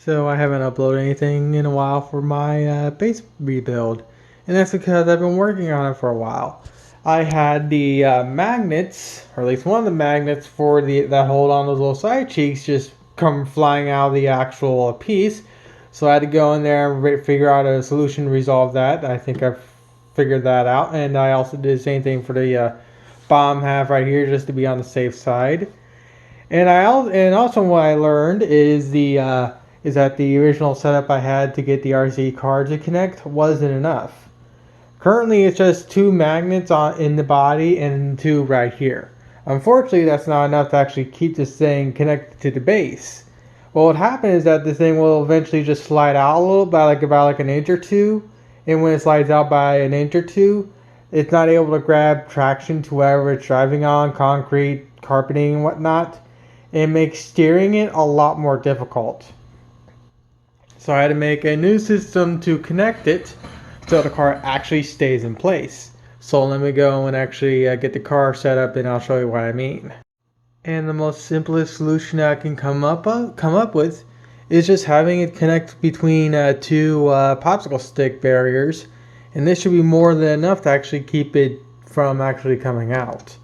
So I haven't uploaded anything in a while for my base rebuild, and that's because I've been working on it for a while. I had the magnets, or at least one of the magnets for that hold on those little side cheeks, just come flying out of the actual piece. So I had to go in there and figure out a solution to resolve that. I think I've figured that out, and I also did the same thing for the bottom half right here, just to be on the safe side. And also what I learned is that the original setup I had to get the RC card to connect wasn't enough. Currently, it's just two magnets in the body and two right here. Unfortunately, that's not enough to actually keep this thing connected to the base. What would happen is that this thing will eventually just slide out a little by about like an inch or two, and when it slides out by an inch or two, it's not able to grab traction to wherever it's driving on, concrete, carpeting, and whatnot. It makes steering it a lot more difficult. So I had to make a new system to connect it so the car actually stays in place. So let me go and actually get the car set up, and I'll show you what I mean. And the most simplest solution I can come up with is just having it connect between two popsicle stick barriers, and this should be more than enough to actually keep it from actually coming out.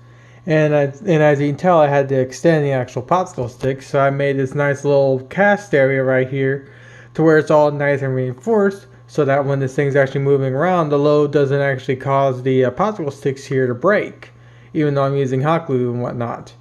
And as you can tell, I had to extend the actual popsicle stick, so I made this nice little cast area right here to where it's all nice and reinforced, so that when this thing's actually moving around, the load doesn't actually cause the popsicle sticks here to break, even though I'm using hot glue and whatnot.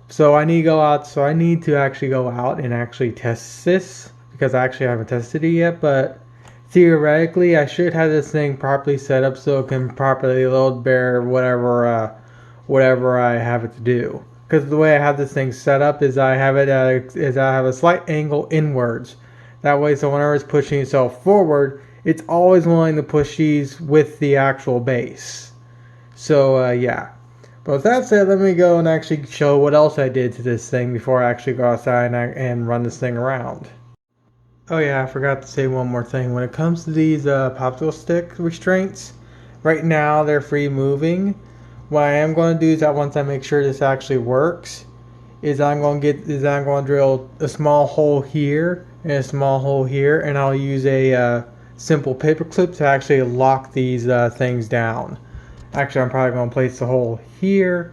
So I need to actually go out and actually test this, because I actually haven't tested it yet, but theoretically I should have this thing properly set up so it can properly load bear whatever I have it to do. Because the way I have this thing set up is I have a slight angle inwards. That way, so whenever it's pushing itself forward, it's always willing to push these with the actual base. So yeah. But with that said, let me go and actually show what else I did to this thing before I actually go outside and run this thing around. Oh yeah, I forgot to say one more thing. When it comes to these popsicle stick restraints, right now they're free moving. What I am going to do is that once I make sure this actually works, I'm going to drill a small hole here and a small hole here, and I'll use a simple paper clip to actually lock these things down. Actually, I'm probably going to place the hole here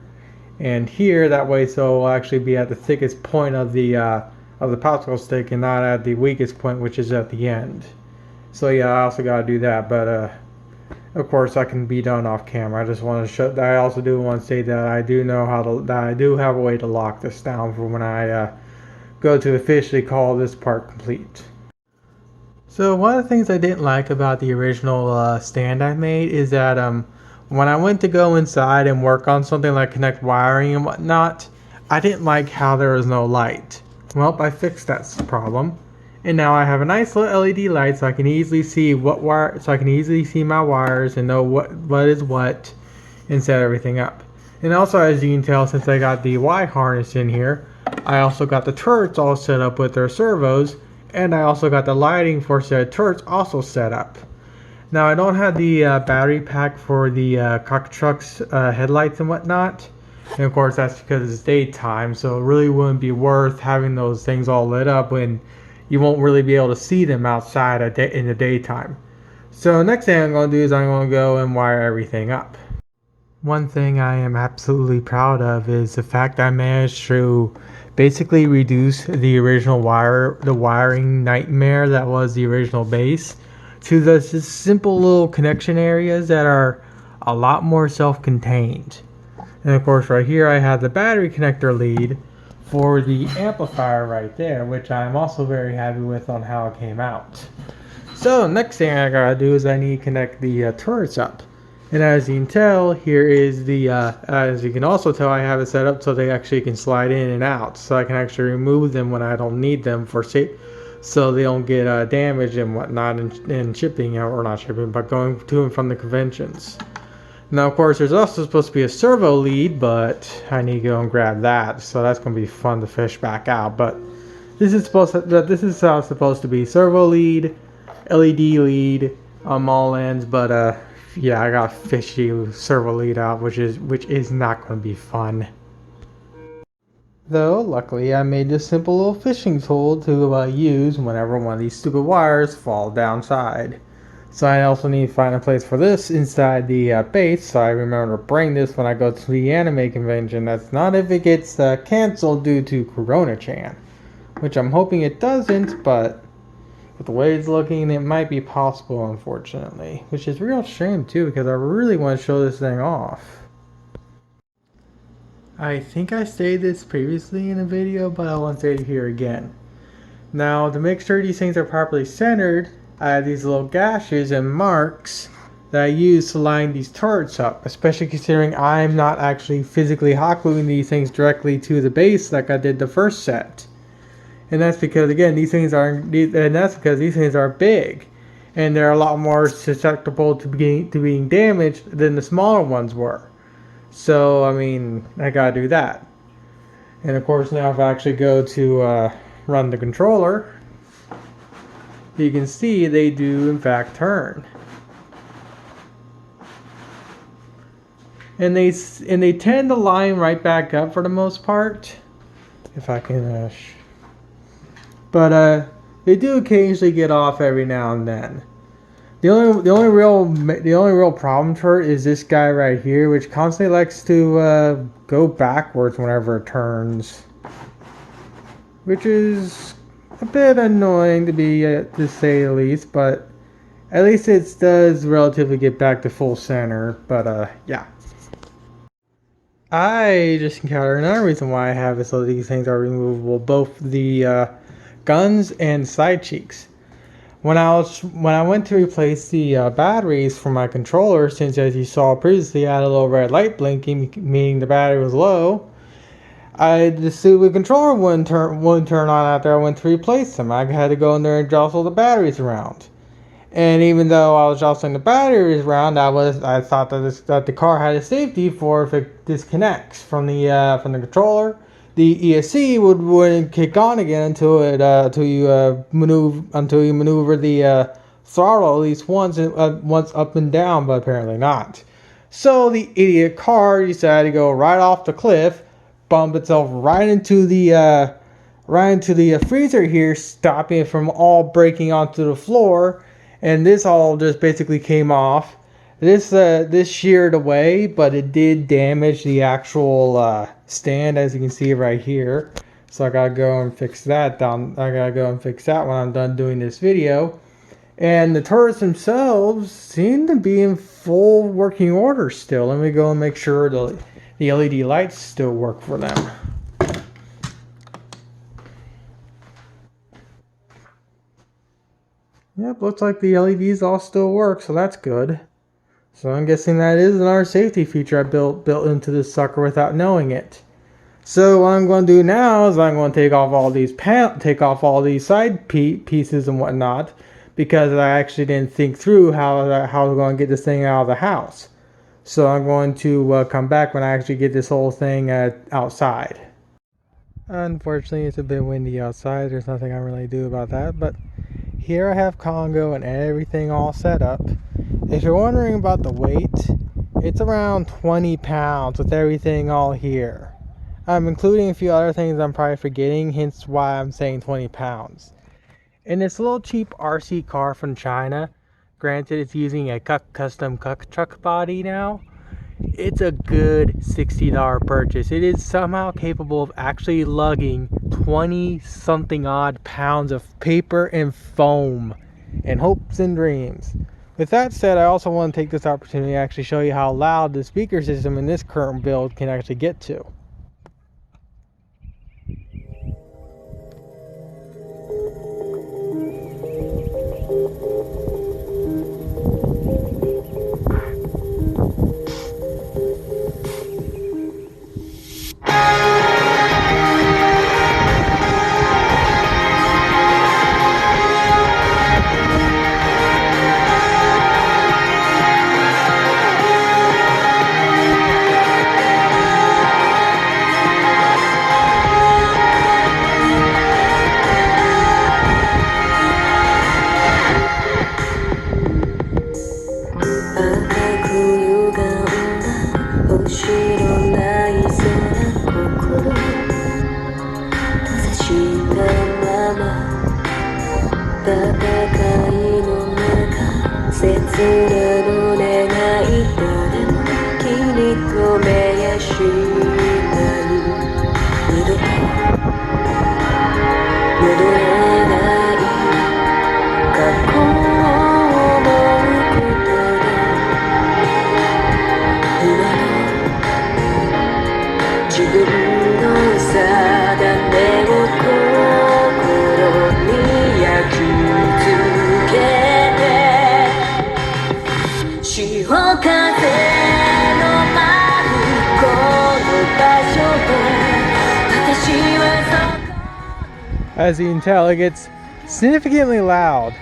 and here, that way so it'll actually be at the thickest point of the popsicle stick and not at the weakest point, which is at the end. So yeah, I also got to do that, but of course that can be done off camera. I just want to show that I also do want to say that I do have a way to lock this down for when I go to officially call this part complete. So one of the things I didn't like about the original stand I made is that when I went to go inside and work on something like connect wiring and whatnot, I didn't like how there was no light. Well, I fixed that problem, and now I have a nice little LED light, so I can easily see my wires and know what is what, and set everything up. And also, as you can tell, since I got the Y harness in here, I also got the turrets all set up with their servos, and I also got the lighting for said turrets also set up. Now, I don't have the battery pack for the cock truck's headlights and whatnot. And of course, that's because it's daytime, so it really wouldn't be worth having those things all lit up when you won't really be able to see them outside in the daytime. So next thing I'm going to do is I'm going to go and wire everything up. One thing I am absolutely proud of is the fact I managed to basically reduce the wiring nightmare that was the original base to the simple little connection areas that are a lot more self-contained. And of course right here I have the battery connector lead for the amplifier right there, which I'm also very happy with on how it came out. So next thing I gotta do is I need to connect the turrets up. And as you can tell, here is as you can also tell, I have it set up so they actually can slide in and out. So I can actually remove them when I don't need them for safety, so they don't get damaged and whatnot in shipping, or not shipping, but going to and from the conventions. Now, of course, there's also supposed to be a servo lead, but I need to go and grab that, so that's going to be fun to fish back out. But this is how it's supposed to be: servo lead, LED lead on all ends. But yeah, I got to fish the servo lead out, which is not going to be fun. Though, luckily, I made this simple little fishing tool to use whenever one of these stupid wires fall downside. So I also need to find a place for this inside the base, so I remember to bring this when I go to the anime convention. That's not if it gets canceled due to Corona-chan, which I'm hoping it doesn't, but with the way it's looking, it might be possible, unfortunately. Which is a real shame, too, because I really want to show this thing off. I think I stated this previously in a video, but I want to say it here again. Now, to make sure these things are properly centered, I have these little gashes and marks that I use to line these turrets up, especially considering I'm not actually physically hot gluing these things directly to the base like I did the first set. And that's because, again, these things are big, and they're a lot more susceptible to being damaged than the smaller ones were. So, I mean, I gotta do that. And of course, now if I actually go to run the controller, you can see they do in fact turn. And they tend to line right back up for the most part. If I can but they do occasionally get off every now and then. The only real problem for it is this guy right here, which constantly likes to go backwards whenever it turns, which is a bit annoying to say the least. But at least it does relatively get back to full center. But yeah. I just encountered another reason why I have it so these things are removable, both the guns and side cheeks. When I went to replace the batteries for my controller, since as you saw previously I had a little red light blinking, meaning the battery was low, the stupid controller wouldn't turn on after I went to replace them. I had to go in there and jostle the batteries around. And even though I was jostling the batteries around, I thought that the car had a safety for if it disconnects from the controller. The ESC wouldn't kick on again until you maneuver the throttle at least once up and down, but apparently not. So the idiot car decided to go right off the cliff, bump itself right into the freezer here, stopping it from all breaking onto the floor, and this all just basically came off. This sheared away, but it did damage the actual stand, as you can see right here. So I gotta go and fix that when I'm done doing this video. And the turrets themselves seem to be in full working order still. Let me go and make sure the LED lights still work for them. Yep, looks like the LEDs all still work, so that's good. So I'm guessing that is another safety feature I built into this sucker without knowing it. So what I'm going to do now is I'm going to take off all these side pieces and whatnot, because I actually didn't think through how I'm going to get this thing out of the house. So I'm going to come back when I actually get this whole thing outside. Unfortunately, it's a bit windy outside. There's nothing I can really do about that, but here I have Kongou and everything all set up. If you're wondering about the weight, it's around 20 pounds with everything all here. I'm including a few other things I'm probably forgetting, hence why I'm saying 20 pounds. And this little cheap RC car from China, granted it's using a custom truck body now, it's a good $60 purchase. It is somehow capable of actually lugging 20 something odd pounds of paper and foam and hopes and dreams. With that said, I also want to take this opportunity to actually show you how loud the speaker system in this current build can actually get to. 戦いの中切なの願いとでも気に留めやしない二度と戻れない過去を思うことで今の自分の定めを心に焼き付けて潮風の舞うこの場所を私はそこ As you can tell, it gets significantly loud.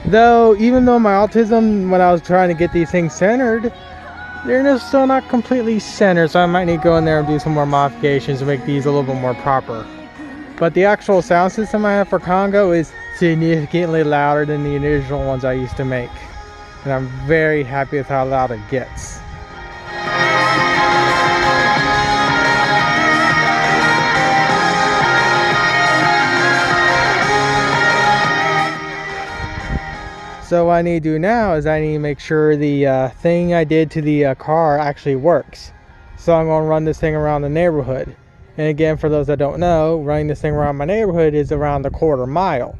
Though, even though my autism, when I was trying to get these things centered, they're still not completely centered, so I might need to go in there and do some more modifications to make these a little bit more proper. But the actual sound system I have for Kongou is significantly louder than the original ones I used to make. And I'm very happy with how loud it gets. So what I need to do now is I need to make sure the thing I did to the car actually works. So I'm going to run this thing around the neighborhood. And again, for those that don't know, running this thing around my neighborhood is around a quarter mile.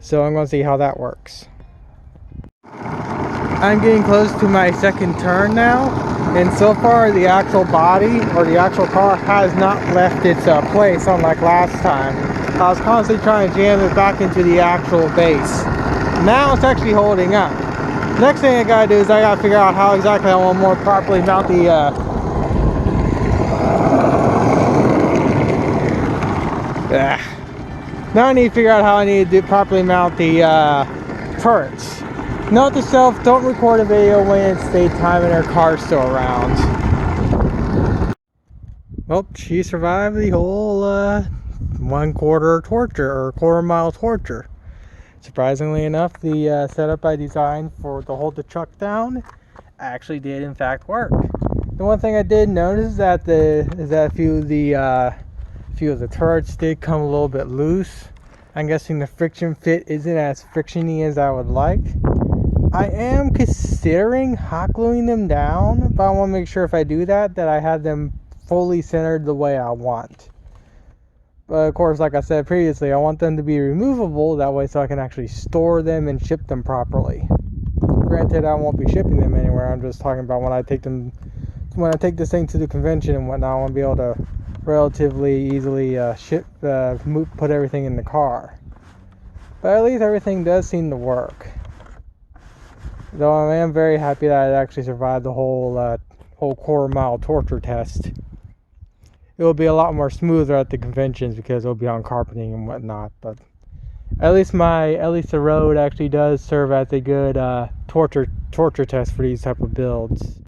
So I'm going to see how that works. I'm getting close to my second turn now. And so far the actual body or the actual car has not left its place unlike last time. I was constantly trying to jam it back into the actual base. Now it's actually holding up. Next thing I gotta do is I gotta figure out how exactly I want to more properly mount the Now I need to figure out how I need to properly mount the turrets. Note to self, don't record a video when it's daytime and her car's still around. Well, she survived the whole 1/4 torture or quarter-mile torture. Surprisingly enough, the setup I designed for to hold the truck down actually did in fact work. The one thing I did notice is that a few of the turrets did come a little bit loose. I'm guessing the friction fit isn't as frictiony as I would like. I am considering hot gluing them down, but I want to make sure if I do that I have them fully centered the way I want. But of course, like I said previously, I want them to be removable, that way so I can actually store them and ship them properly. Granted, I won't be shipping them anywhere, I'm just talking about when I take this thing to the convention and whatnot, I want to be able to relatively easily put everything in the car. But at least everything does seem to work. Though I am very happy that I actually survived the whole quarter-mile torture test. It will be a lot more smoother at the conventions because it'll be on carpeting and whatnot. But at least the road actually does serve as a good torture test for these type of builds.